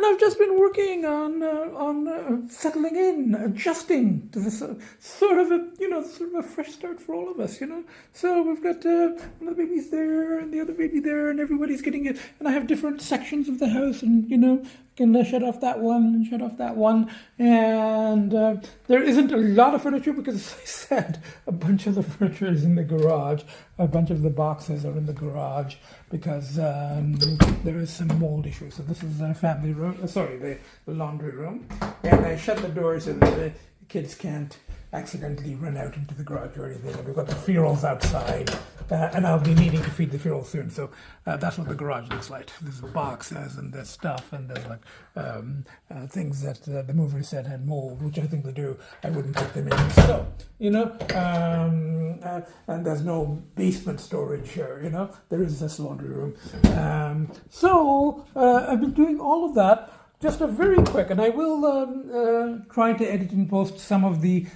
and I've just been working on settling in, adjusting to this sort of a fresh start for all of us. So we've got one of the babies there and the other baby there, and everybody's getting it. And I have different sections of the house, and can shut off that one and shut off that one. And there isn't a lot of furniture because, as I said, a bunch of the furniture is in the garage. A bunch of the boxes are in the garage because there is some mold issues. So this is a family room, the laundry room. And I shut the door so that the kids can't accidentally run out into the garage or anything. And we've got the ferals outside, and I'll be needing to feed the ferals soon. So that's what the garage looks like. There's boxes and there's stuff, and there's like things that the mover said had mold, which I think they do. I wouldn't put them in. So, and there's no basement storage here, there is this laundry room. So I've been doing all of that. Just a very quick, and I will try to edit and post some of the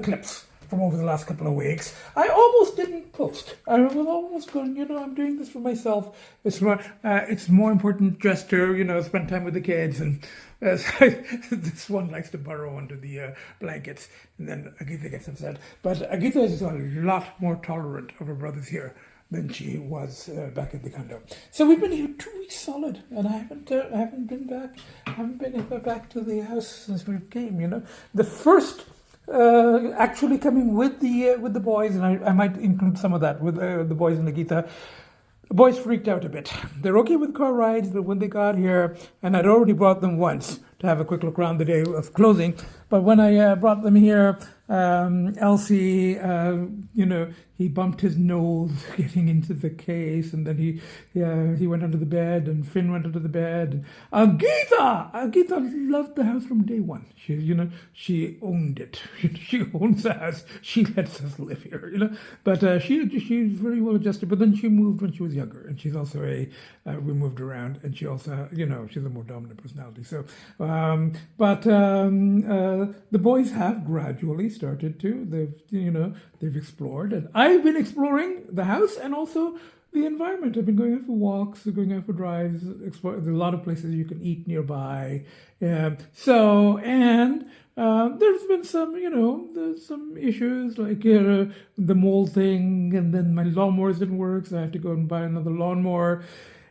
clips from over the last couple of weeks. I almost didn't post. I was almost going, I'm doing this for myself. It's more important just to, spend time with the kids. And this one likes to burrow under the blankets, and then Agita gets upset. But Agita is a lot more tolerant of her brothers here than she was back at the condo. So we've been here 2 weeks solid, and I haven't been back. I haven't been back to the house since we came. The first actually coming with the boys, and I might include some of that with the boys and Agita. The boys freaked out a bit. They're okay with car rides, but when they got here, and I'd already brought them once to have a quick look around the day of closing, but when I brought them here, Lcee, he bumped his nose getting into the case, and then he went under the bed, and Finn went under the bed. And Agita loved the house from day one. She owned it. She owns the house. She lets us live here. But she's very well adjusted. But then she moved when she was younger, and she's also we moved around, and she also she's a more dominant personality. So, the boys have gradually started to. They've explored, and I've been exploring the house and also the environment. I've been going out for walks, going out for drives, explore. There's a lot of places you can eat nearby. There's been some issues like the mold thing, and then my lawnmowers didn't work, so I had to go and buy another lawnmower.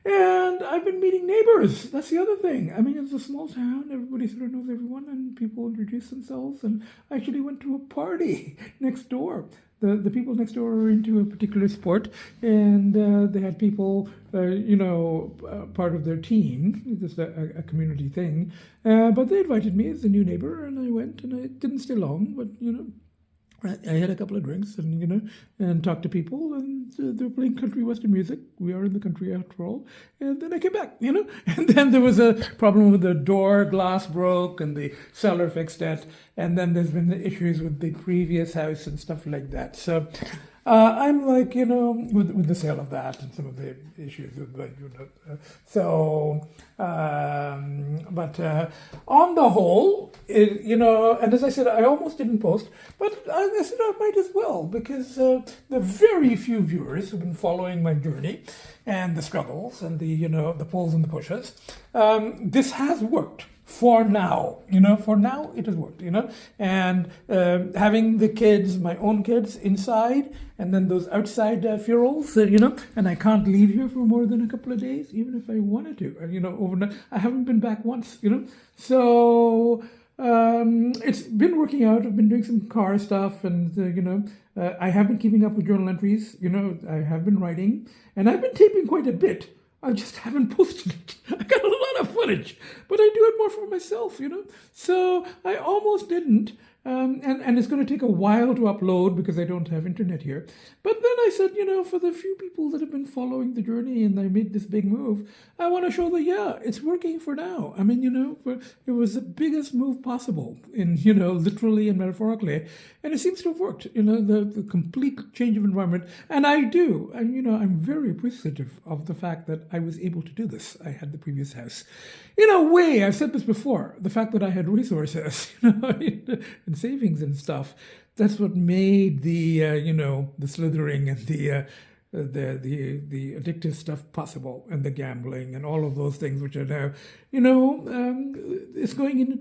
And I've been meeting neighbors. That's the other thing. I mean, it's a small town. Everybody sort of knows everyone, and people introduce themselves. And I actually went to a party next door. The people next door are into a particular sport, and they had people, part of their team, just a community thing. But they invited me as a new neighbor, and I went, and I didn't stay long, but, I had a couple of drinks and talked to people, and they were playing country western music. We are in the country after all. And then I came back, And then there was a problem with the door, glass broke, and the seller fixed it. And then there's been the issues with the previous house and stuff like that. So I'm like, with the sale of that and some of the issues with, but on the whole, and as I said, I almost didn't post, but I said I might as well, because the very few viewers who've been following my journey and the struggles and the pulls and the pushes, this has worked. For now, for now it has worked, and having the kids, my own kids inside, and then those outside ferals, and I can't leave here for more than a couple of days, even if I wanted to, overnight. I haven't been back once, so it's been working out. I've been doing some car stuff, and I have been keeping up with journal entries, I have been writing, and I've been taping quite a bit. I just haven't posted it. I got a lot of footage, but I do it more for myself, So I almost didn't. And it's going to take a while to upload because I don't have internet here. But then I said, for the few people that have been following the journey and I made this big move, I want to show that, it's working for now. I mean, it was the biggest move possible in, literally and metaphorically. And it seems to have worked, the complete change of environment. And I do. And, I'm very appreciative of the fact that I was able to do this. I had the previous house. In a way, I've said this before, the fact that I had resources, and savings and stuff, that's what made the, the slithering and the the addictive stuff possible, and the gambling and all of those things, which are now, it's going in a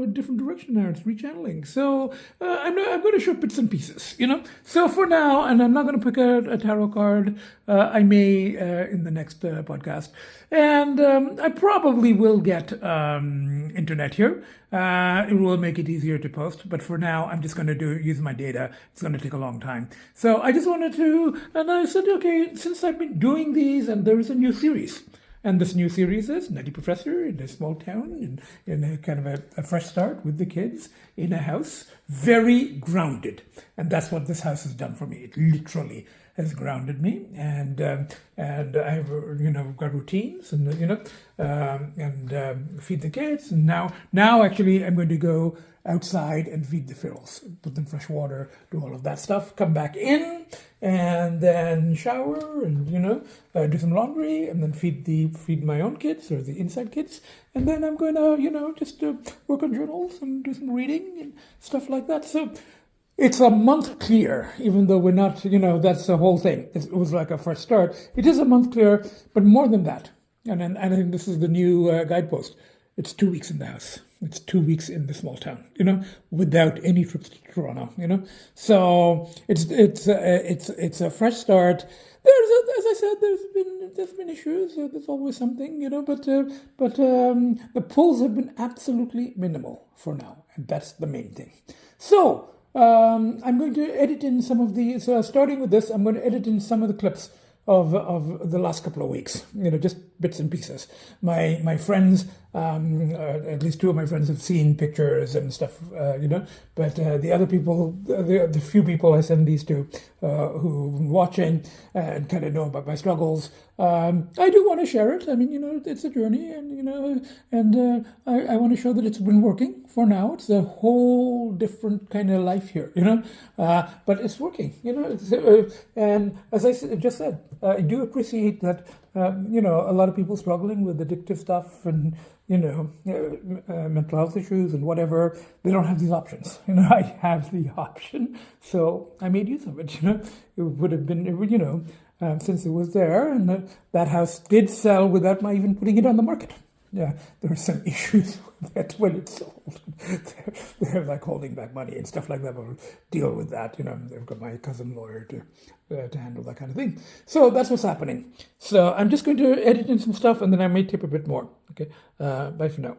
different direction now. It's rechanneling. So I'm going to show bits and pieces, So for now, and I'm not going to pick out a tarot card. I may in the next podcast, and I probably will get internet here. It will make it easier to post, but for now, I'm just going to use my data. It's going to take a long time. So I just wanted to, and I said, okay, since I've been doing these, and there is a new series. And this new series is Nutty Professor in a small town, in a kind of a fresh start with the kids in a house, very grounded. And that's what this house has done for me. It literally has grounded me, and I've got routines, and feed the kids. And now actually I'm going to go outside and feed the ferals, put them fresh water, do all of that stuff, come back in, and then shower, and do some laundry, and then feed my own kids or the inside kids, and then I'm going to just work on journals and do some reading and stuff like that. So it's a month clear, even though we're not, that's the whole thing. It was like a first start. It is a month clear, but more than that. And I think this is the new guidepost. It's 2 weeks in the house. It's 2 weeks in the small town, without any trips to Toronto, So it's a fresh start. As I said, there's been issues. There's always something, but the pulls have been absolutely minimal for now, and that's the main thing. So I'm going to edit in some of the. So starting with this, I'm going to edit in some of the clips of the last couple of weeks, just bits and pieces. My friends, at least two of my friends have seen pictures and stuff, but the other people, the few people I send these to, who are watching and kind of know about my struggles, I do want to share it. I mean, it's a journey, and I want to show that it's been working for now. It's a whole different kind of life here, but it's working, and as I just said, I do appreciate that, a lot of people struggling with addictive stuff and, mental health issues and whatever, they don't have these options. I have the option, so I made use of it. It would have been, since it was there, and that house did sell without my even putting it on the market. Yeah, there are some issues with that when it's sold. They're like holding back money and stuff like that. We'll deal with that. They've got my cousin lawyer to handle that kind of thing. So that's what's happening. So I'm just going to edit in some stuff, and then I may tip a bit more. Okay, bye for now.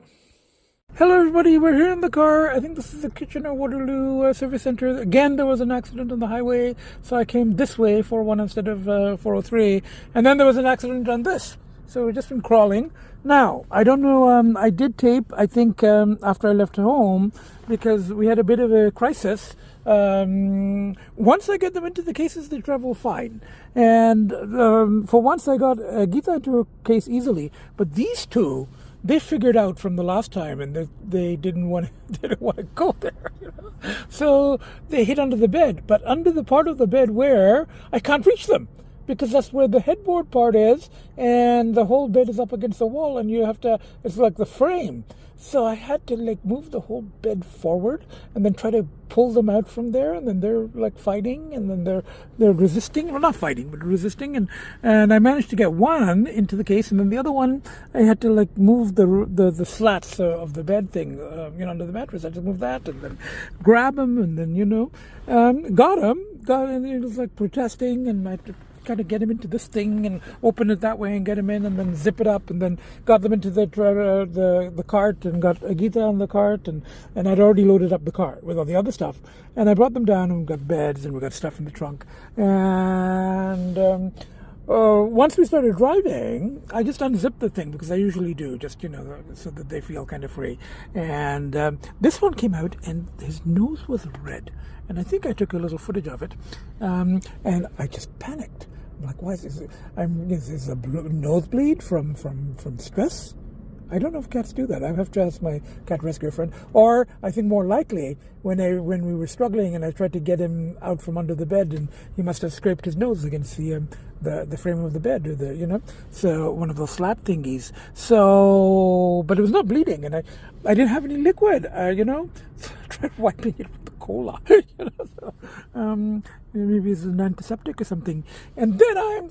Hello everybody, we're here in the car. I think this is the Kitchener-Waterloo Service Centre. Again, there was an accident on the highway, so I came this way, 401 instead of 403. And then there was an accident on this. So we've just been crawling. Now, I don't know, I did tape, I think, after I left home, because we had a bit of a crisis. Once I get them into the cases, they travel fine. And for once, I got Gita into a case easily. But these two, they figured out from the last time, and they didn't want to go there. So they hid under the bed, but under the part of the bed where I can't reach them, because that's where the headboard part is, and the whole bed is up against the wall, and you have to, it's like the frame. So I had to move the whole bed forward and then try to pull them out from there, and then they're fighting, and then they're resisting. Well, not fighting, but resisting, and I managed to get one into the case, and then the other one I had to move the slats of the bed thing, under the mattress. I had to move that and then grab him, and then got him, and he was protesting, and I had to try to get him into this thing and open it that way and get him in, and then zip it up, and then got them into the cart, and got Agita on the cart, and I'd already loaded up the cart with all the other stuff, and I brought them down, and we got beds, and we got stuff in the trunk, and once we started driving, I just unzipped the thing, because I usually do, just so that they feel kind of free, and this one came out, and his nose was red, and I think I took a little footage of it, and I just panicked. I'm like, why is this? Is this a nosebleed from stress? I don't know if cats do that. I have to ask my cat rescue friend. Or I think more likely, when we were struggling and I tried to get him out from under the bed, and he must have scraped his nose against the frame of the bed, or so one of those slat thingies. So, but it was not bleeding, and I didn't have any liquid, tried wiping it with the Coca-Cola. You know, so, maybe it's an antiseptic or something. And then I'm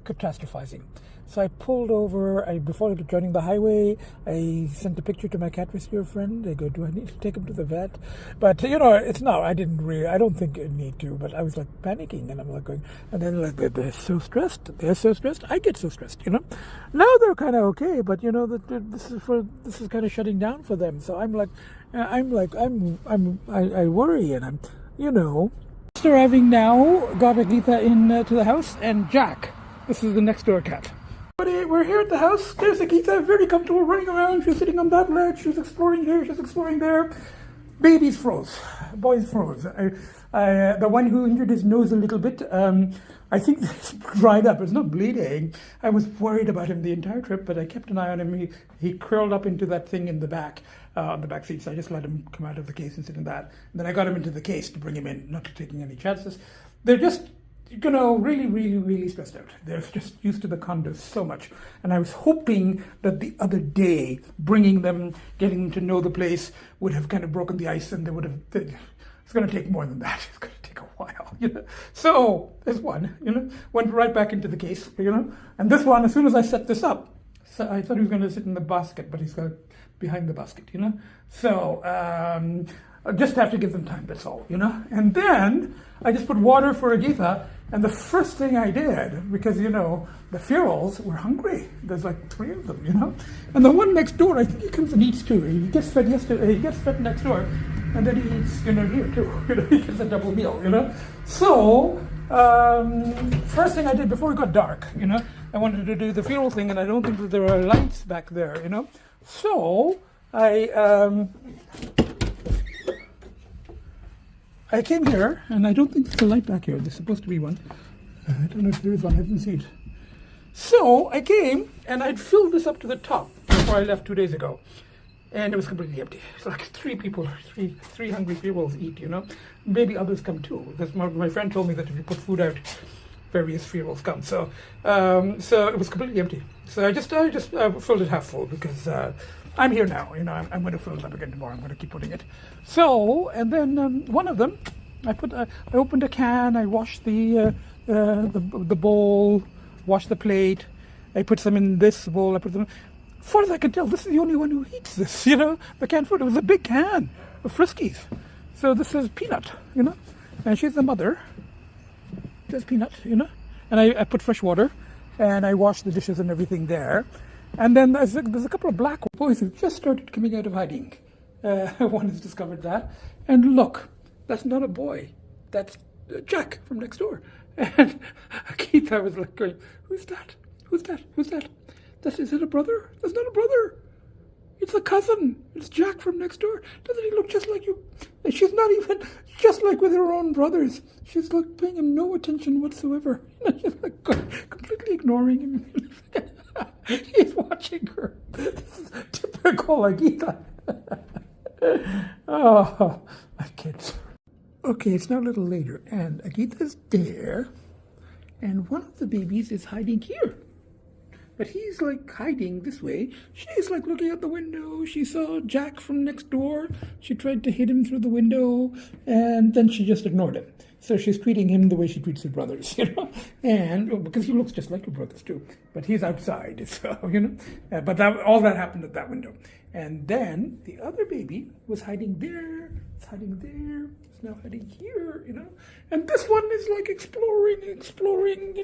catastrophizing. So I pulled over. Before joining the highway, I sent a picture to my cat rescue friend. They go, "Do I need to take him to the vet?" But it's not. I don't think I need to. But I was like panicking, and I'm like going, and then like they're so stressed. They're so stressed. I get so stressed. Now they're kind of okay, but this is kind of shutting down for them. So I worry, and I'm. Just arriving now. Got Agita in to the house, and Jack. This is the next door cat. But we're here at the house. There's Agita, very comfortable, running around. She's sitting on that ledge. She's exploring here. She's exploring there. Baby's froze. Boy's froze. The one who injured his nose a little bit, I think it's dried up. It's not bleeding. I was worried about him the entire trip, but I kept an eye on him. He curled up into that thing in the back, on the back seat. So I just let him come out of the case and sit in that. And then I got him into the case to bring him in, not taking any chances. They're just really, really, really stressed out. They're just used to the condo so much. And I was hoping that the other day, getting them to know the place would have kind of broken the ice, and it's going to take more than that. It's going to take a while, So there's one, went right back into the case, And this one, as soon as I set this up, so I thought he was going to sit in the basket, but he's got behind the basket, So I just have to give them time, that's all, And then I just put water for Agita, and the first thing I did, because, the ferals were hungry. There's like 3 of them, And the one next door, I think he comes and eats too. He gets fed he gets fed next door, and then he eats, here too. He gets a double meal, So, first thing I did before it got dark, I wanted to do the feral thing, and I don't think that there are lights back there, So, I came here, and I don't think there's a light back here. There's supposed to be one. I don't know if there is one. I haven't seen it. So I came, and I'd filled this up to the top before I left 2 days ago. And it was completely empty. It's like 3 people, three hungry people eat, Maybe others come too. My friend told me that if you put food out, various ferals come. So it was completely empty. So I just filled it half full because I'm here now. I'm going to fill it up again tomorrow. I'm going to keep putting it. So, and then one of them, I opened a can. I washed the bowl, washed the plate. I put some in this bowl. As far as I can tell, this is the only one who eats this. The canned food. It was a big can of Friskies. So this is Peanut. And she's the mother. There's Peanut. And I put fresh water, and I washed the dishes and everything there. And then there's a couple of black boys who just started coming out of hiding. One has discovered that. And look, that's not a boy. That's Jack from next door. And Keith, I was like going, who's that? Who's that? Who's that? Is it a brother? That's not a brother. It's a cousin. It's Jack from next door. Doesn't he look just like you? And she's not even just like with her own brothers. She's like paying him no attention whatsoever. She's like completely ignoring him. He's watching her. This is typical Agita. Oh, my kids. Okay, it's now a little later, and Agita's there, and one of the babies is hiding here. But he's like hiding this way. She's like looking out the window. She saw Jack from next door. She tried to hit him through the window, and then she just ignored him. So she's treating him the way she treats her brothers, and because he looks just like her brothers too. But he's outside, so but all that happened at that window. And then the other baby was hiding there. It's hiding there. It's now hiding here, And this one is like exploring,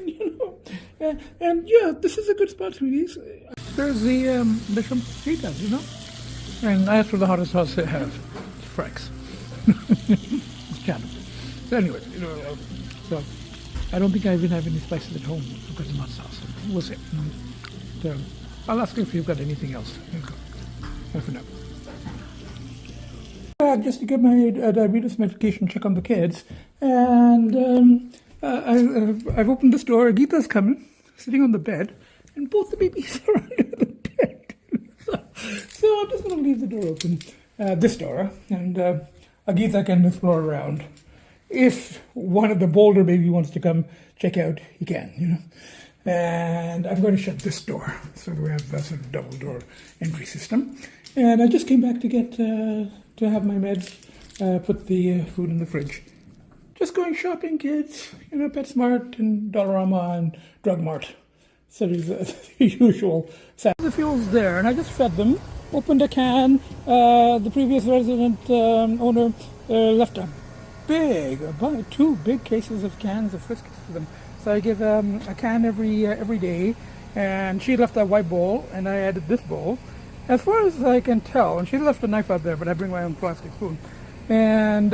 and yeah, this is a good spot, sweeties. There's the shrimp fritas, And that's what the hottest sauce they have. It's Frank's. It's channel. So anyway, so I don't think I even have any spices at home because of hot sauce. We'll see. So I'll ask you if you've got anything else. Bye for now. Just to get my diabetes medication check on the kids, and I've opened this door. Agita's coming, sitting on the bed, and both the babies are under the bed. So I'm just going to leave the door open, this door, and Agita can explore around. If one of the bolder baby wants to come check out, he can, And I'm going to shut this door, so we have that sort of double door entry system. And I just came back to get to have my meds. put the food in the fridge. Just going shopping, kids. You know, PetSmart and Dollarama and Drug Mart. So there's the usual. The fuel's there, and I just fed them. Opened a can. The previous resident owner left about 2 big cases of cans of Friskies for them. So I give a can every day, and she left that white bowl, and I added this bowl. As far as I can tell, and she left a knife out there, but I bring my own plastic spoon. And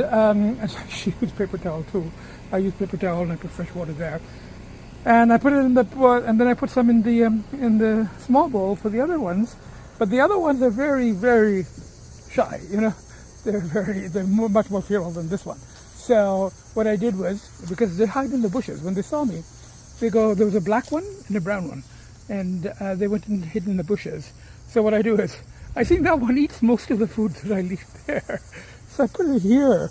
she used paper towel too. I use paper towel and I put fresh water there. And I put it in the, and then I put some in the small bowl for the other ones. But the other ones are very, very shy, you know. They're much more fearful than this one. So what I did was, because they hide in the bushes, when they saw me, there was a black one and a brown one. And they went and hid in the bushes. So what I do is, I think that one eats most of the food that I leave there. So I put it here,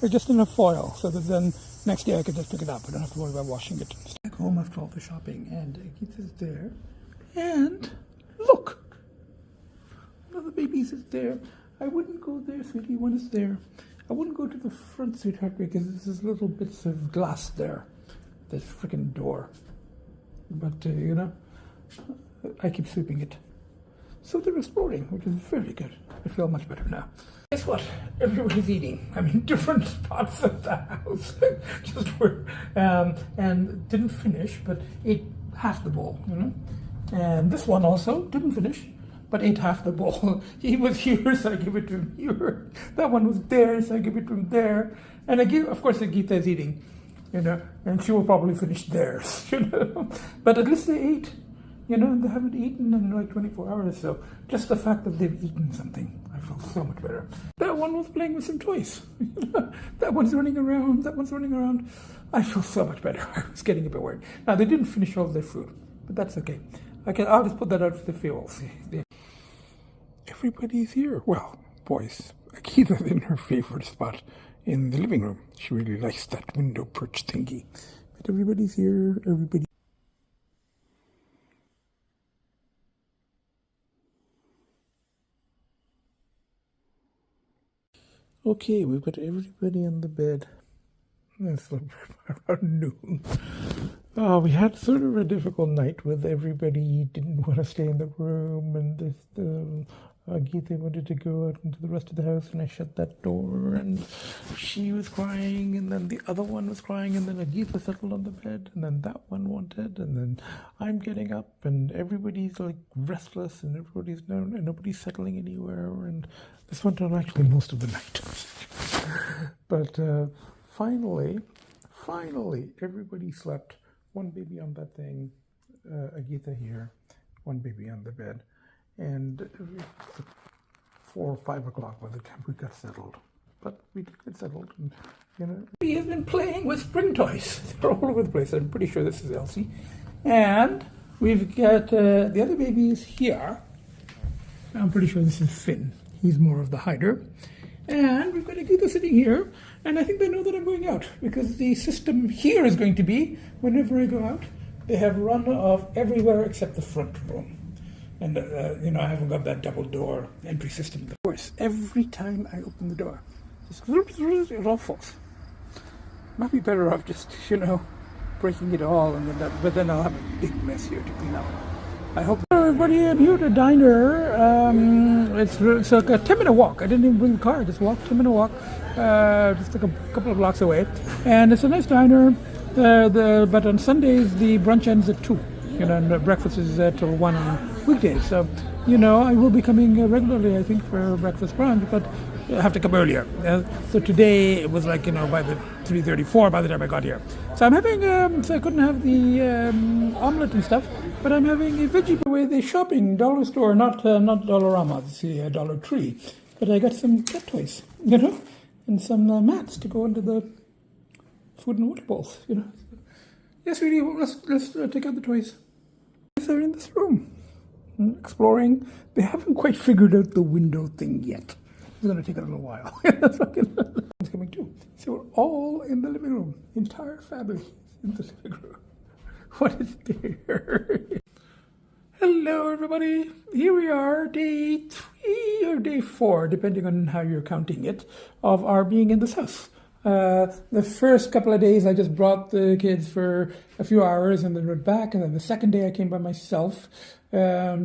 just in a foil, so that then next day I can just pick it up. I don't have to worry about washing it. Back home after all the shopping, and Agita's there. And look! Another baby's is there. I wouldn't go there, sweetie, one is there. I wouldn't go to the front, sweetheart, because there's little bits of glass there. This freaking door. But, you know, I keep sweeping it. So they're exploring, which is very good. I feel much better now. Guess what? Everybody's eating. I mean, different spots of the house. Just where, and didn't finish, but ate half the bowl, you know. And this one also didn't finish, but ate half the bowl. He was here, so I give it to him here. That one was there, so I give it to him there. And of course, Agita is eating, you know, and she will probably finish theirs, you know. But at least they ate. You know, they haven't eaten in like 24 hours, so just the fact that they've eaten something, I feel so much better. That one was playing with some toys. That one's running around, that one's running around. I feel so much better. I was getting a bit worried. Now, they didn't finish all their food, but that's okay. I'll just put that out for the field. Everybody's here. Well, boys, Akita's in her favorite spot in the living room. She really likes that window perch thingy. But everybody's here, everybody. Okay, we've got everybody on the bed. It's around noon. We had sort of a difficult night with everybody didn't want to stay in the room, and Agita wanted to go out into the rest of the house, and I shut that door, and she was crying, and then the other one was crying, and then Agita settled on the bed, and then that one wanted, and then I'm getting up, and everybody's like restless, and nobody's settling anywhere, and this went on actually most of the night. But finally, everybody slept. One baby on that thing, Agita here, one baby on the bed. And it was 4 or 5 o'clock by the time we got settled. But we did get settled. And, you know, he has been playing with spring toys. They're all over the place. I'm pretty sure this is Lcee. And we've got the other babies here. I'm pretty sure this is Finn. He's more of the hider. And we've got Agita sitting here. And I think they know that I'm going out, because the system here is going to be, whenever I go out, they have runoff everywhere except the front room. And, you know, I haven't got that double door entry system. Of course, every time I open the door, it all falls. Might be better off just, you know, breaking it all, and then but then I'll have a big mess here to clean up. I hope. Hello everybody, I'm here at a diner. It's like a 10-minute walk. I didn't even bring the car, I just walked 10-minute walk, just like a couple of blocks away. And it's a nice diner, but on Sundays the brunch ends at 2. You know, and breakfast is till 1 on weekdays. So, you know, I will be coming regularly, I think, for breakfast brunch, but I have to come earlier. So today it was like, you know, by the 3:34 by the time I got here. So I'm having, so I couldn't have the omelet and stuff, but I'm having a veggie away the shopping dollar store, not Dollarama, it's the Dollar Tree. But I got some cat toys, you know, and some mats to go into the food and water bowls, you know. Yes, sweetie, let's take out the toys. They're in this room, exploring. They haven't quite figured out the window thing yet. It's going to take a little while. It's coming too. So we're all in the living room. Entire family in the living room. What is there? Hello, everybody. Here we are, day 3 or day 4, depending on how you're counting it, of our being in this house. The first couple of days, I just brought the kids for a few hours and then went back. And then the second day, I came by myself. But I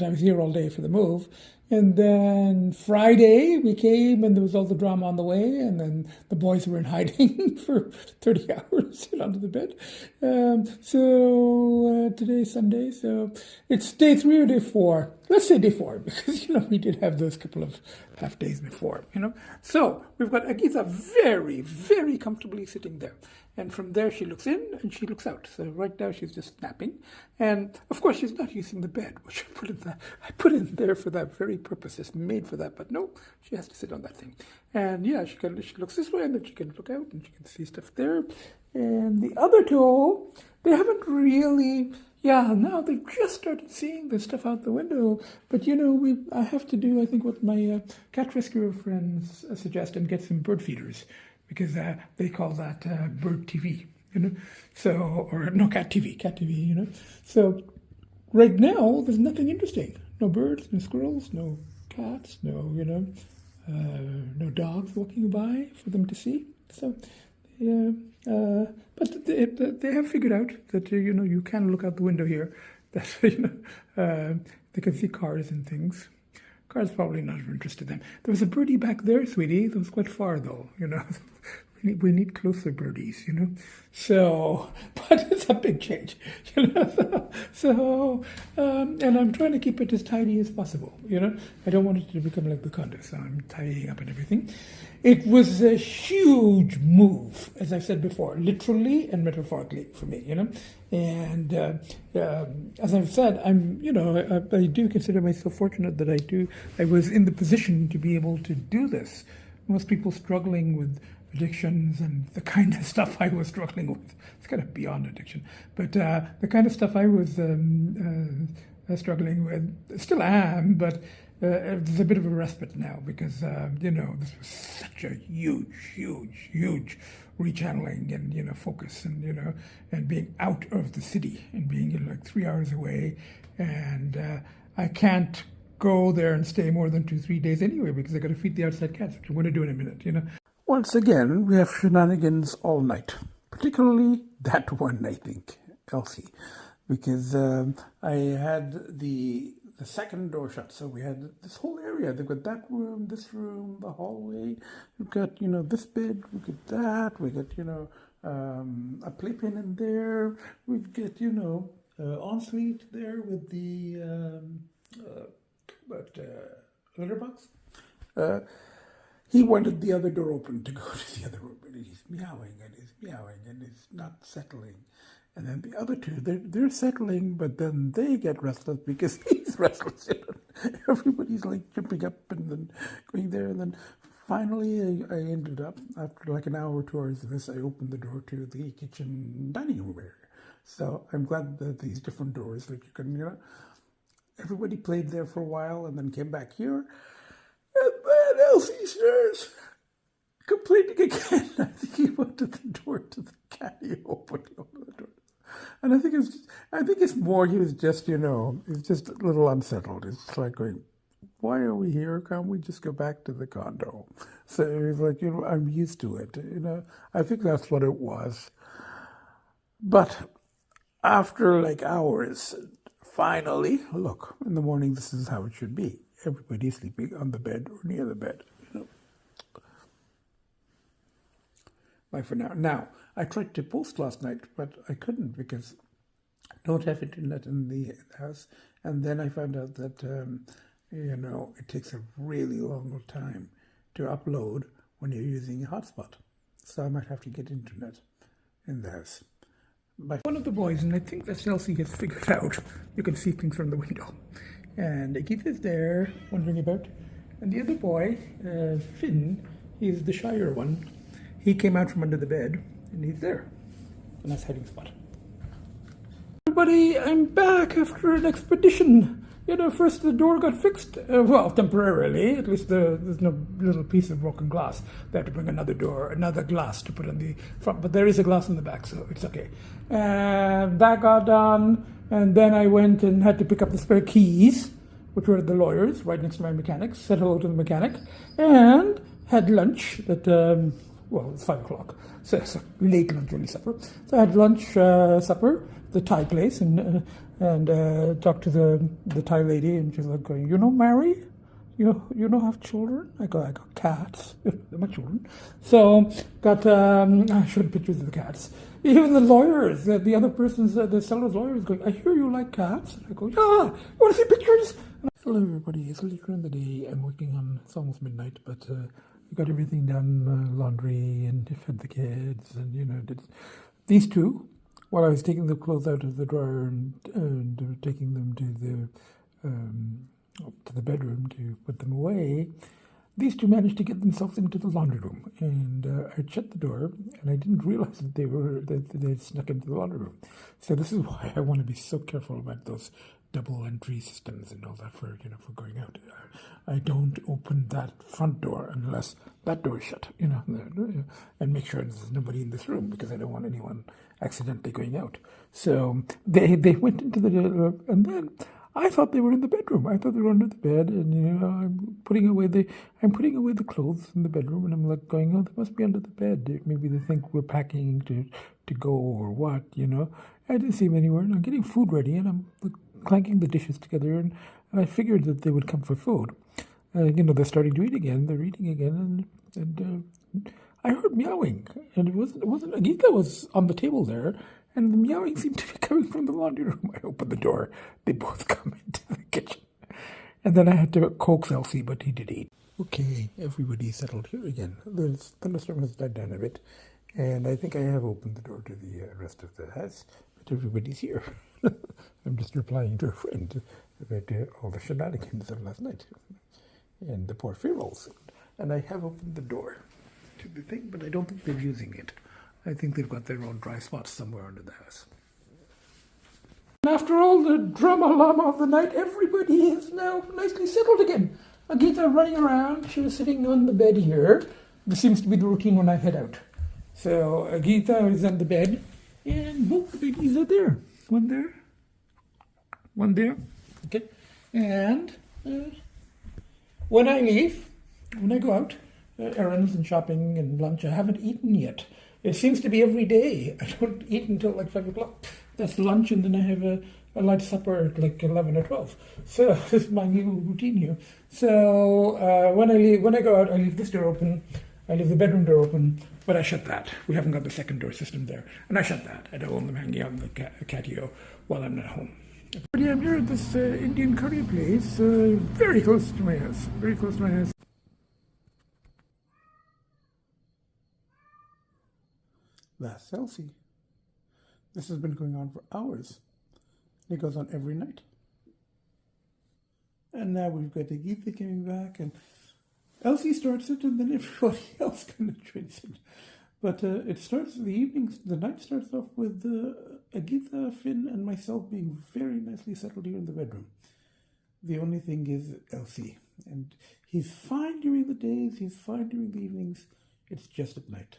was here all day for the move. And then Friday, we came and there was all the drama on the way. And then the boys were in hiding for 30 hours under the bed. So today's Sunday. So it's day 3 or day 4. Let's say day 4 because, we did have those couple of half days before, So we've got Agita very, very comfortably sitting there. And from there, she looks in and she looks out. So right now, she's just napping. And of course, she's not using the bed, which I put in there for that very purpose. It's made for that. But no, she has to sit on that thing. And yeah, she looks this way and then she can look out and she can see stuff there. And the other two, they haven't really... Yeah, now they've just started seeing this stuff out the window. But, I have to do, I think, what my cat rescuer friends suggest and get some bird feeders. Because they call that bird TV, So, or no, cat TV, So right now, there's nothing interesting. No birds, no squirrels, no cats, no dogs walking by for them to see. So, yeah, but they have figured out that, you can look out the window here. That, they can see cars and things. Cars probably not of interest to them. There was a birdie back there, sweetie. That was quite far, though, We need closer birdies, So, but it's a big change, So, and I'm trying to keep it as tidy as possible, I don't want it to become like the condo, so I'm tidying up and everything. It was a huge move, as I've said before, literally and metaphorically for me, And as I've said, I do consider myself fortunate that I was in the position to be able to do this. Most people struggling with addictions and the kind of stuff I was struggling with. It's kind of beyond addiction. But the kind of stuff I was struggling with, still am, but there's a bit of a respite now because, this was such a huge rechanneling and, focus and, and being out of the city and being like 3 hours away. And I can't go there and stay more than 2-3 days anyway because I got to feed the outside cats, which I'm going to do in a minute, Once again, we have shenanigans all night, particularly that one, I think, Lcee, because I had the second door shut, so we had this whole area. They've got that room, this room, the hallway. We've got, this bed, we got that, we got, a playpen in there. We've got, ensuite there with the litter box. He wanted the other door open to go to the other room, and he's meowing and he's not settling. And then the other two, they're settling, but then they get restless because he's restless. Everybody's like jumping up and then going there. And then finally, I ended up, after like an hour or 2 hours of this, I opened the door to the kitchen dining room area. So I'm glad that these different doors, like you can, everybody played there for a while and then came back here. And then Lcee starts complaining again. I think he went to the door to the catio, opened the door. And I think it's more he was just, he's just a little unsettled. It's like going, why are we here? Can't we just go back to the condo? So he's like, I'm used to it. I think that's what it was. But after like hours, finally, look, in the morning, this is how it should be. Everybody's sleeping on the bed or near the bed, Bye for now. Now, I tried to post last night, but I couldn't because I don't have internet in the house. And then I found out that, it takes a really long time to upload when you're using a hotspot. So I might have to get internet in the house. One of the boys, and I think that Lcee has figured out, you can see things from the window. And Agita's there, wondering about. And the other boy, Finn, he's the shyer one. He came out from under the bed, and he's there. A nice hiding spot. Everybody, I'm back after an expedition. first the door got fixed, well, temporarily. At least there's no little piece of broken glass. They have to bring another glass to put on the front. But there is a glass in the back, so it's okay. And that got done. And then I went and had to pick up the spare keys, which were at the lawyer's, right next to my mechanic. Said hello to the mechanic. And had lunch at, it's 5 o'clock. So it's late lunch, early supper. So I had lunch, supper, the Thai place, and talked to the Thai lady, and she's like going, Mary, you don't have children? I got cats. They're my children. So I showed pictures of the cats. Even the lawyers, the other person's, the seller's lawyer is going, I hear you like cats. And I go, yeah, you want to see pictures? Hello everybody, it's later in the day. I'm working on, it's almost midnight, but we got everything done, laundry, and fed the kids, and did these two. While I was taking the clothes out of the dryer and taking them to the bedroom to put them away, these two managed to get themselves into the laundry room, and I shut the door, and I didn't realize that they snuck into the laundry room. So this is why I want to be so careful about those double entry systems and all that for going out. I don't open that front door unless that door is shut, and make sure there's nobody in this room, because I don't want anyone accidentally going out. So they went into the and then I thought they were in the bedroom. I thought they were under the bed, and I'm putting away the clothes in the bedroom, and I'm like going, oh, they must be under the bed. Maybe they think we're packing to go or what, I didn't see them anywhere, and I'm getting food ready, and I'm clanking the dishes together, and I figured that they would come for food. They're starting to eat again. They're eating again, and I heard meowing, and it wasn't Agita was on the table there, and the meowing seemed to be coming from the laundry room. I opened the door. They both come into the kitchen, and then I had to coax Lcee, but he did eat. Okay, everybody settled here again. The thunderstorm has died down a bit, and I think I have opened the door to the rest of the house, but everybody's here. I'm just replying to a friend about all the shenanigans of last night and the poor females. And I have opened the door to the thing, but I don't think they're using it. I think they've got their own dry spots somewhere under the house. And after all the drama-lama of the night, everybody is now nicely settled again. Agita running around. She was sitting on the bed here. This seems to be the routine when I head out. So Agita is on the bed, and both the babies are there. One there. One there. Okay. And when I go out, errands and shopping and lunch, I haven't eaten yet. It seems to be every day. I don't eat until like 5 o'clock. That's lunch, and then I have a light supper at like 11 or 12. So this is my new routine here. So when I go out, I leave this door open. I leave the bedroom door open, but I shut that. We haven't got the second door system there, and I shut that. I don't want them hanging out in the catio while I'm not home. I'm here at this Indian curry place, very close to my house. Very close to my house. That's Lcee. This has been going on for hours. It goes on every night. And now we've got Agita coming back, and Lcee starts it, and then everybody else kind of joins it. But it starts the evenings. The night starts off with Agita, Finn, and myself being very nicely settled here in the bedroom. The only thing is Lcee, and he's fine during the days. He's fine during the evenings. It's just at night.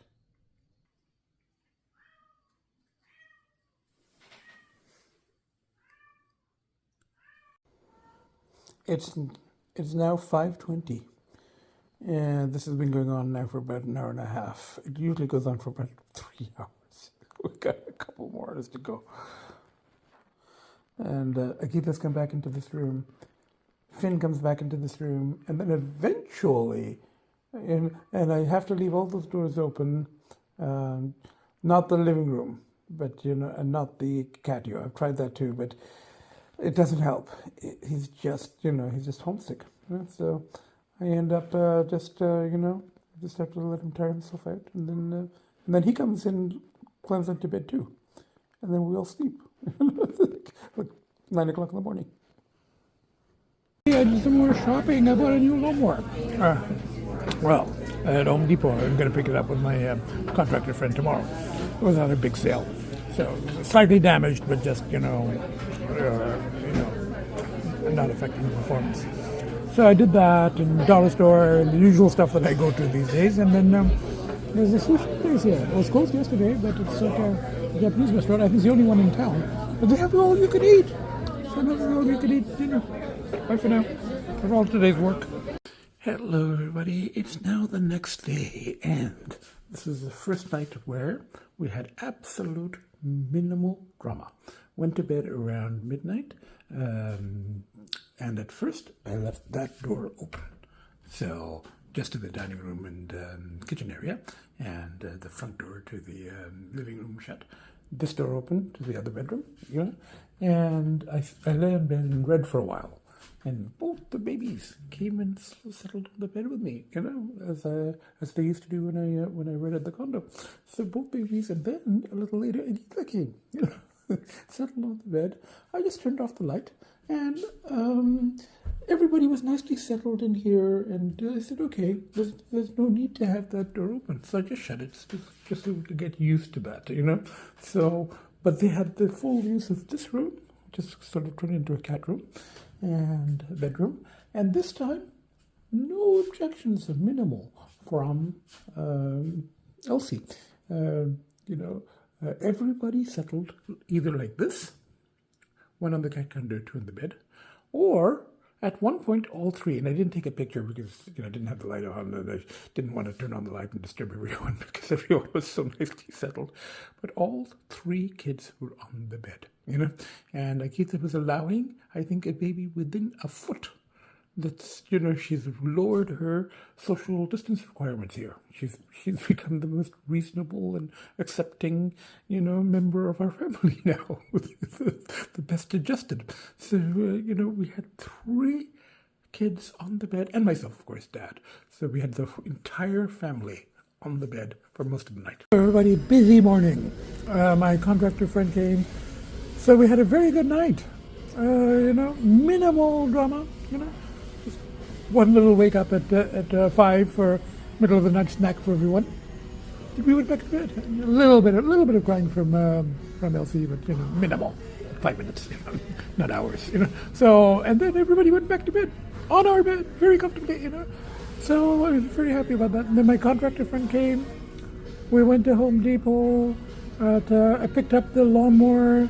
It's now 5:20, and this has been going on now for about an hour and a half. It usually goes on for about 3 hours. We've got a couple more hours to go. And Agita's come back into this room. Finn comes back into this room, and then eventually, and I have to leave all those doors open, not the living room, but and not the catio. I've tried that too, but it doesn't help. He's just homesick. So I end up just have to let him tire himself out, and then he comes in, climbs into bed too, and then we all sleep. Like 9 o'clock in the morning. I did some more shopping. I bought a new lawnmower. At Home Depot. I'm going to pick it up with my contractor friend tomorrow. It was on a big sale. So slightly damaged, but just, not affecting the performance. So I did that and dollar store and the usual stuff that I go to these days. And then there's a sushi place here. It was closed yesterday, but it's like a Japanese restaurant. I think it's the only one in town. But they have all you can eat. So another all you can eat dinner. Bye for now. For all today's work. Hello everybody. It's now the next day, and this is the first night where we had absolute minimal drama. Went to bed around midnight, and at first I left that door open. So just to the dining room and kitchen area, and the front door to the living room shut. This door open to the other bedroom, and I lay in bed and read for a while. And both the babies came and settled on the bed with me, as they used to do when I read at the condo. So both babies, and then a little later, Agita came, settled on the bed. I just turned off the light, and everybody was nicely settled in here. And I said, okay, there's no need to have that door open, so I just shut it, just so we could get used to that, So, but they had the full use of this room, just sort of turned into a cat room and a bedroom, and this time no objections, minimal from Lcee. Everybody settled either like this, one on the cat condo, two in the bed, or at one point all three. And I didn't take a picture because I didn't have the light on, and I didn't want to turn on the light and disturb everyone because everyone was so nicely settled. But all three kids were on the bed, and Agita was allowing, I think, a baby within a foot. That's, she's lowered her social distance requirements here. She's become the most reasonable and accepting, member of our family now, the best adjusted. So, we had three kids on the bed, and myself, of course, Dad. So we had the entire family on the bed for most of the night. Everybody, busy morning. My contractor friend came. So we had a very good night. Minimal drama, Just one little wake up at 5 for middle of the night snack for everyone. We went back to bed. A little bit of crying from Lcee, but minimal, 5 minutes, not hours, So, and then everybody went back to bed on our bed, very comfortably, So I was very happy about that. And then my contractor friend came. We went to Home Depot. I picked up the lawnmower,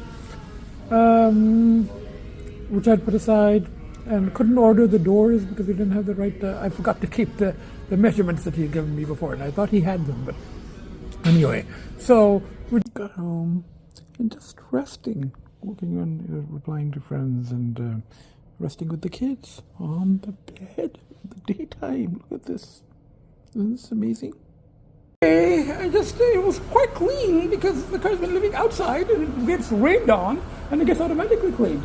which I'd put aside, and couldn't order the doors because we didn't have the right. I forgot to keep the measurements that he had given me before, and I thought he had them, but anyway. So we got home and just resting, working on replying to friends and resting with the kids on the bed in the daytime. Look at this! Isn't this amazing? It was quite clean because the car's been living outside and it gets rained on and it gets automatically cleaned.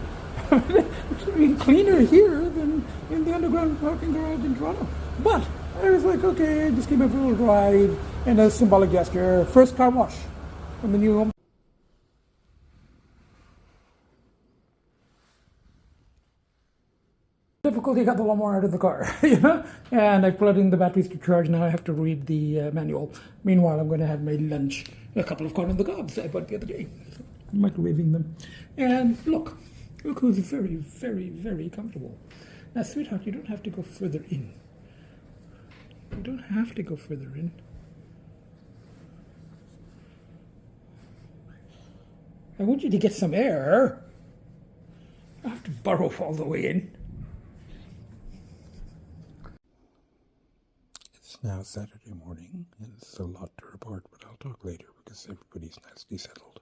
It should be cleaner here than in the underground parking garage in Toronto. But I was like, okay, I just came in for a little drive and a symbolic gesture. First car wash from the new home. Difficulty, got the lawnmower out of the car, and I plugged in the batteries to charge. Now I have to read the manual. Meanwhile, I'm going to have my lunch, a couple of corn on the cobs I bought the other day. So I'm microwaving them. And look who's very, very, very comfortable. Now, sweetheart, you don't have to go further in. You don't have to go further in. I want you to get some air. I have to burrow all the way in. It's now Saturday morning, and it's a lot to report, but I'll talk later because everybody's nicely settled.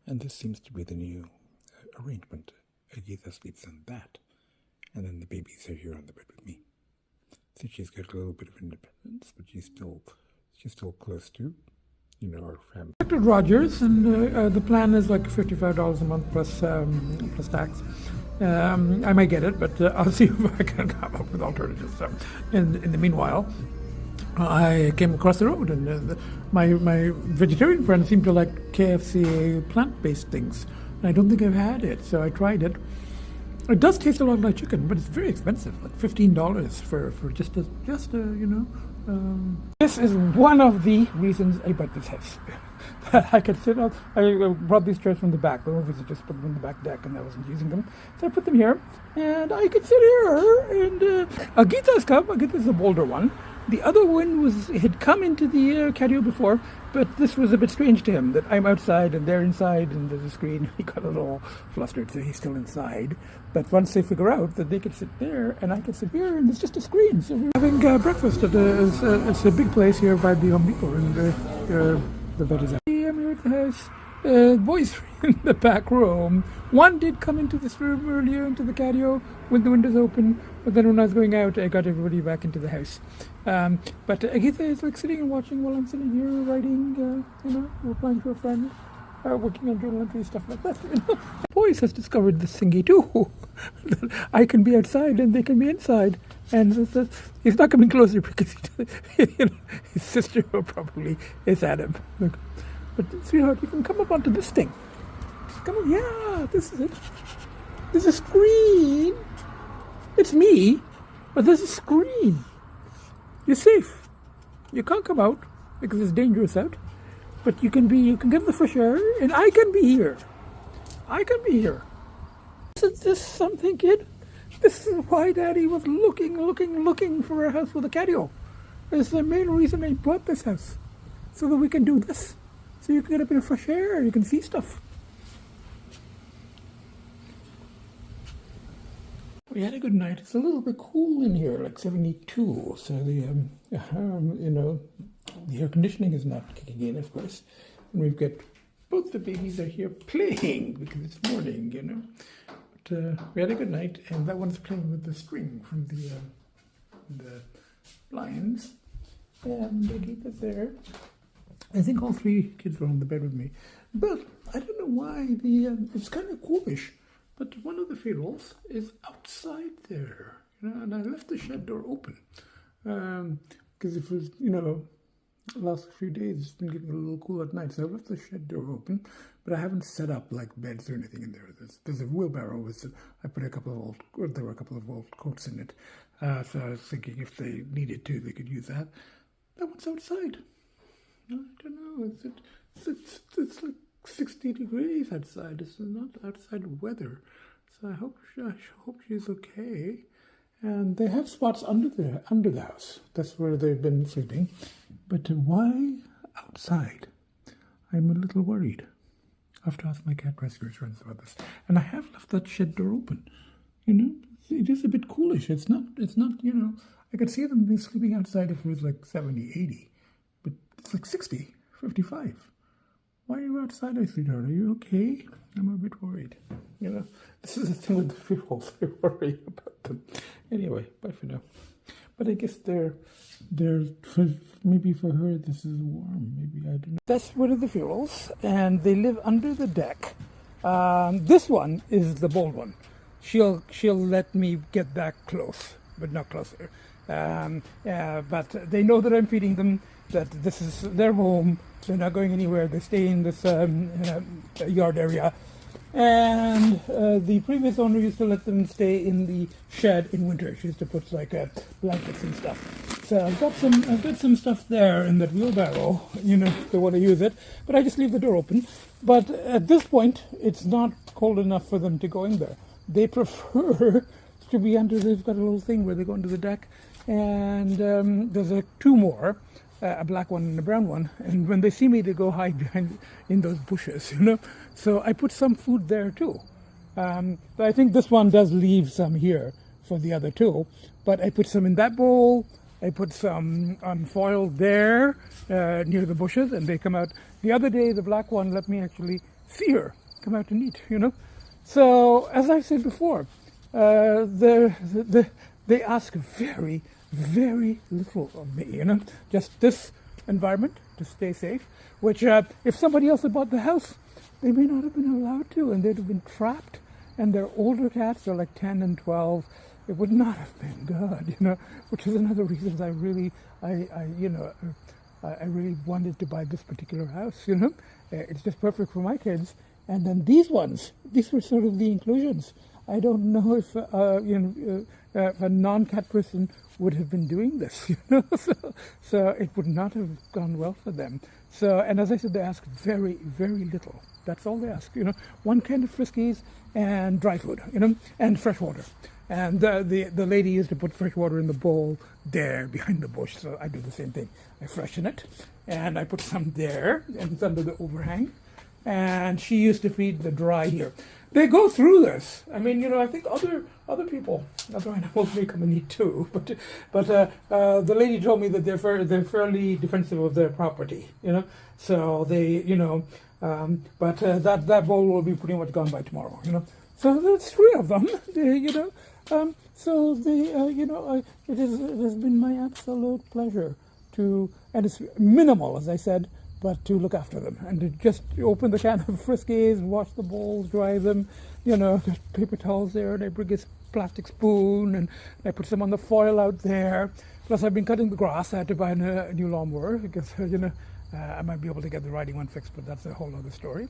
And this seems to be the new arrangement. Agita sleeps on that, and then the babies are here on the bed with me. So she's got a little bit of independence, but she's still close to, our family. I contacted Rogers, and the plan is like $55 a month plus tax. I might get it, but I'll see if I can come up with alternatives. So, in the meanwhile, I came across the road, and my vegetarian friend seemed to like KFC plant-based things. And I don't think I've had it, so I tried it. It does taste a lot like chicken, but it's very expensive, like $15 for just a. This is one of the reasons I bought this house. I could sit on. I brought these chairs from the back. The movers just put them on the back deck, and I wasn't using them, so I put them here, and I could sit here. And Agita's come. Agita's the bolder one. The other one had come into the catio before, but this was a bit strange to him that I'm outside and they're inside and there's a screen. He got a little flustered, so he's still inside. But once they figure out that they can sit there and I can sit here and it's just a screen, so we're having breakfast at it's a big place here by the Home Depot, and the vet is out. I'm here at the house. Boys are in the back room. One did come into this room earlier, into the catio, with the windows open, but then when I was going out, I got everybody back into the house. But Agita is like sitting and watching while I'm sitting here writing, replying to a friend, working on journal entries, stuff like that. Boys has discovered this thingy too. I can be outside and they can be inside. And he's not coming closer because his sister probably is at him. Look. But sweetheart, you can come up onto this thing. Just come on. Yeah, this is it. There's a screen. It's me, but there's a screen. You're safe. You can't come out because it's dangerous out. But you can get the fresh air, and I can be here. I can be here. Isn't this something, kid? This is why Daddy was looking for a house with a catio. This is the main reason I bought this house, so that we can do this. So you can get a bit of fresh air, you can see stuff. We had a good night. It's a little bit cool in here, like 72. So the the air conditioning is not kicking in, of course. And we've got both the babies are here playing because it's morning, But we had a good night, and that one's playing with the string from the blinds. And they keep it there. I think all three kids were on the bed with me, but I don't know why it's kind of coolish. But one of the fiddles is outside there, and I left the shed door open because it was, the last few days it's been getting a little cool at night, so I left the shed door open. But I haven't set up like beds or anything in there. There's a wheelbarrow. I put there were a couple of old coats in it, so I was thinking if they needed to, they could use that. That one's outside. I don't know. It's like 60 degrees outside. It's not outside weather, so I hope she's okay. And they have spots under the house. That's where they've been sleeping. But why outside? I'm a little worried. I have to ask my cat rescue friends about this. And I have left that shed door open. It is a bit coolish. It's not. I could see them sleeping outside if it was like 70, 80. But it's like 60, 55. Why are you outside, sweetheart? Are you okay? I'm a bit worried. This is the thing with the females. I worry about them. Anyway, bye for now. But I guess maybe for her this is warm. Maybe, I don't know. That's one of the fuels, and they live under the deck. This one is the bold one. She'll let me get that close, but not closer. But they know that I'm feeding them, that this is their home. They're not going anywhere. They stay in this yard area. And the previous owner used to let them stay in the shed in winter. She used to put like blankets and stuff. So I've got some stuff there in that wheelbarrow, if they want to use it. But I just leave the door open. But at this point, it's not cold enough for them to go in there. They prefer to be under. They've got a little thing where they go under the deck, and there's two more. A black one and a brown one, and when they see me, they go hide behind in those bushes, So I put some food there too. I think this one does leave some here for the other two, but I put some in that bowl. I put some on foil there near the bushes, and they come out. The other day, the black one let me actually see her come out and eat, So as I said before, they ask very, very little of me, just this environment to stay safe, which if somebody else had bought the house, they may not have been allowed to, and they'd have been trapped, and they're older cats, they're like 10 and 12, it would not have been good, which is another reason I really wanted to buy this particular house, It's just perfect for my kids. And then these were sort of the inclusions. I don't know if if a non-cat person would have been doing this, so it would not have gone well for them. So, and as I said, they ask very, very little. That's all they ask, one kind of Friskies and dry food, and fresh water. And the lady used to put fresh water in the bowl there behind the bush, so I do the same thing. I freshen it, and I put some there, and it's under the overhang. And she used to feed the dry here. They go through this. I mean, I think other people, other animals may come and eat too. But the lady told me that they're fairly defensive of their property. So they, but that bowl will be pretty much gone by tomorrow. So there's 3 of them. So it has been my absolute pleasure and it's minimal, as I said, but to look after them and to just open the can of Friskies, wash the bowls, dry them, there's paper towels there, and I bring a plastic spoon and I put some on the foil out there. Plus I've been cutting the grass. I had to buy a new lawnmower because, I might be able to get the riding one fixed, but that's a whole other story.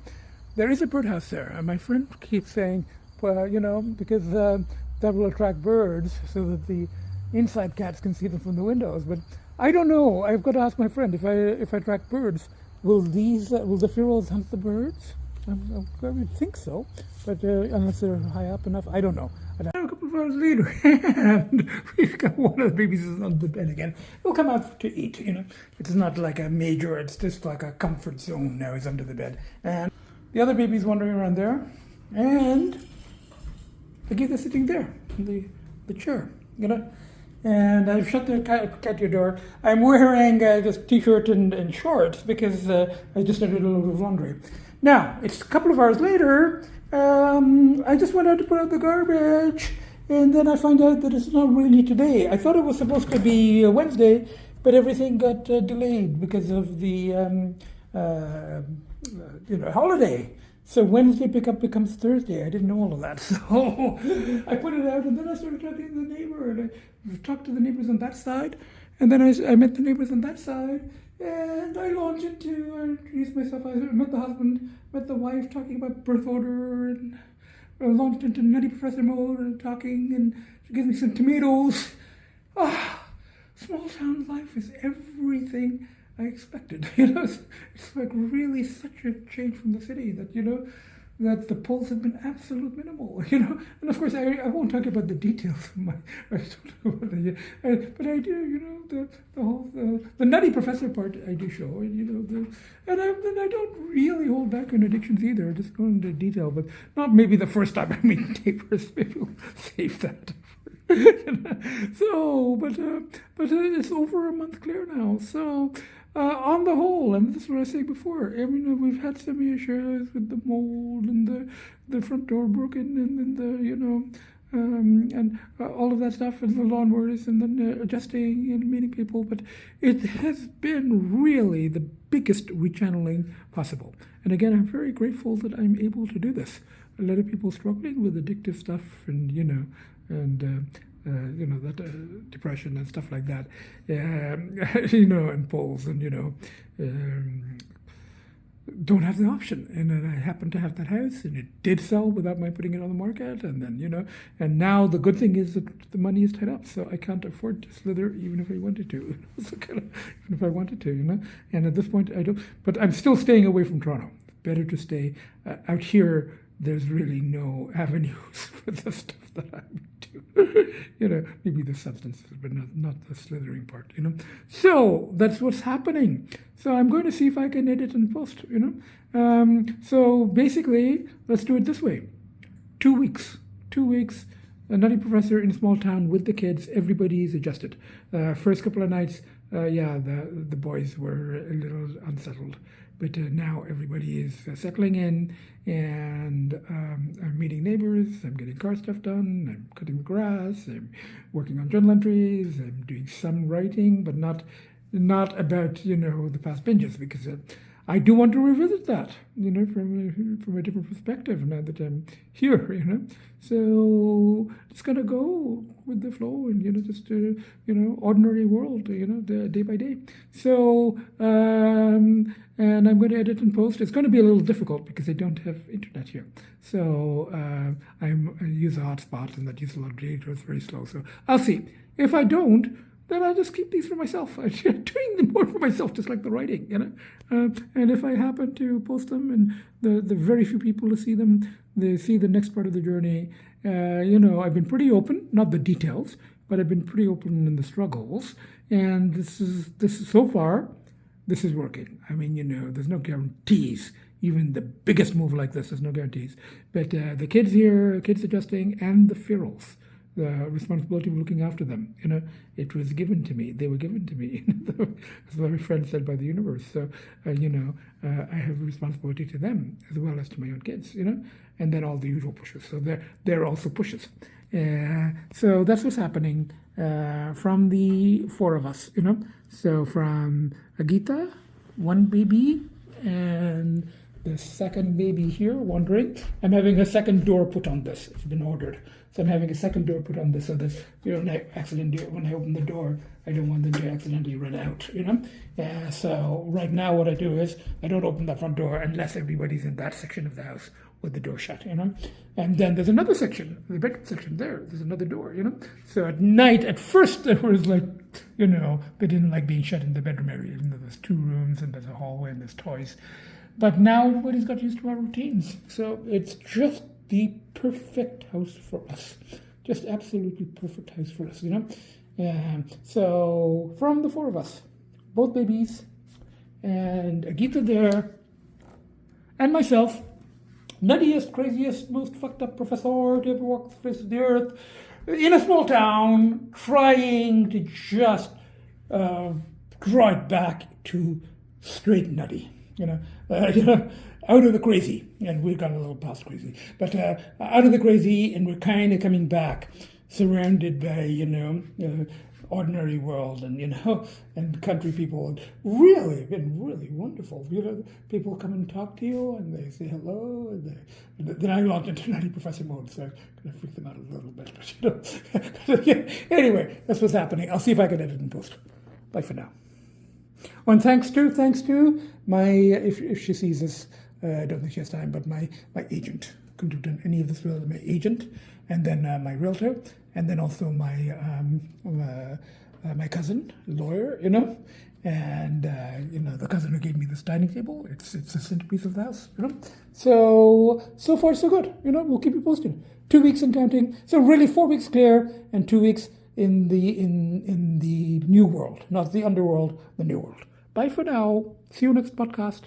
There is a birdhouse there, and my friend keeps saying, well, because that will attract birds so that the inside cats can see them from the windows. But I don't know. I've got to ask my friend if I attract birds. Will the pharaohs hunt the birds? I would think so, but unless they're high up enough, I don't know. A couple of hours later, and we've got one of the babies is on the bed again. He'll come out to eat. It's not like a major. It's just like a comfort zone. Now he's under the bed, and the other baby's wandering around there, and the kid is sitting there in the chair. And I've shut the catio door. I'm wearing just t-shirt and shorts because I just did a load of laundry. Now, it's a couple of hours later, I just went out to put out the garbage, and then I find out that it's not really today. I thought it was supposed to be Wednesday, but everything got delayed because of the holiday. So Wednesday pickup becomes Thursday. I didn't know all of that. So I put it out, and then I started talking to the neighbor, and I talked to the neighbors on that side, and then I met the neighbors on that side, and I launched into, I introduced myself. I met the husband, met the wife, talking about birth order, and I launched into Nutty Professor mode and talking, and she gives me some tomatoes. Small town life is everything I expected. It's like really such a change from the city that that the polls have been absolute minimal. And of course I won't talk about the details of my. I don't know what but I do. The whole the Nutty Professor part I do show, and and I don't really hold back on addictions either. I just go into detail, but not maybe the first time I meet neighbors. Maybe we'll save that. So, but it's over a month clear now. So, on the whole, and this is what I said before, we've had some issues with the mold and the front door broken, and then and all of that stuff, and the lawnmowers, and then adjusting and meeting people. But it has been really the biggest rechanneling possible. And again, I'm very grateful that I'm able to do this. A lot of people struggling with addictive stuff, and that depression and stuff like that, and polls, and don't have the option. And then I happened to have that house, and it did sell without my putting it on the market. And then and now the good thing is that the money is tied up, so I can't afford to slither even if I wanted to. Even if I wanted to, And at this point, I don't. But I'm still staying away from Toronto. Better to stay out here. There's really no avenues for the stuff that I would do. Maybe the substances, but not the slithering part, So that's what's happening. So I'm going to see if I can edit and post, So basically, let's do it this way. 2 weeks. 2 weeks, a Nutty Professor in a small town with the kids. Everybody's adjusted. First couple of nights, the boys were a little unsettled. But now everybody is settling in, and I'm meeting neighbors, I'm getting car stuff done, I'm cutting the grass, I'm working on journal entries, I'm doing some writing, but not about, the past binges, because I do want to revisit that, from a different perspective now that I'm here, So just gonna go with the flow and, just, ordinary world, the day by day. So, and I'm going to edit and post. It's going to be a little difficult because I don't have internet here. So I use a hotspot and that uses a lot of data. It's very slow. So I'll see. If I don't, then I'll just keep these for myself. I'm doing them more for myself, just like the writing, And if I happen to post them, and the very few people who see them, they see the next part of the journey. I've been pretty open, not the details, but I've been pretty open in the struggles. And this is so far, this is working. I mean, there's no guarantees. Even the biggest move like this, there's no guarantees. But the kids here, kids adjusting, and the ferals, the responsibility of looking after them, it was given to me. They were given to me. As my friend said, by the universe. So, I have a responsibility to them as well as to my own kids, and then all the usual pushes. So they're also pushes. So that's what's happening from the four of us, So from Agita, one baby, and the second baby here wandering. I'm having a second door put on this. It's been ordered. So I'm having a second door put on this so that when I open the door, I don't want them to accidentally run out, So right now what I do is I don't open the front door unless everybody's in that section of the house with the door shut, And then there's another section, the bedroom section there. There's another door, So at night, at first, there was like, they didn't like being shut in the bedroom area. There's two rooms and there's a hallway and there's toys. But now everybody's got used to our routines. So it's just the perfect house for us. Just absolutely perfect house for us, So from the four of us, both babies, and Agita there, and myself, nuttiest, craziest, most fucked up professor to ever walk the face of the earth, in a small town, trying to just draw it back to straight nutty. Out of the crazy, and we've gone a little past crazy, but out of the crazy, and we're kind of coming back, surrounded by, ordinary world, and, and country people, and really been really wonderful. People come and talk to you, and they say hello, and then I launch into nutty professor mode, so I'm going to freak them out a little bit, but, anyway, that's what's happening. I'll see if I can edit and post. Bye for now. And thanks to my, if she sees this, I don't think she has time, but my agent. Couldn't have done any of this without my agent, and then my realtor, and then also my my cousin, lawyer, and the cousin who gave me this dining table. It's a centerpiece of the house, So far so good, We'll keep you posted. 2 weeks and counting. So really 4 weeks clear and 2 weeks in the new world, not the underworld, the new world. Bye for now. See you next podcast.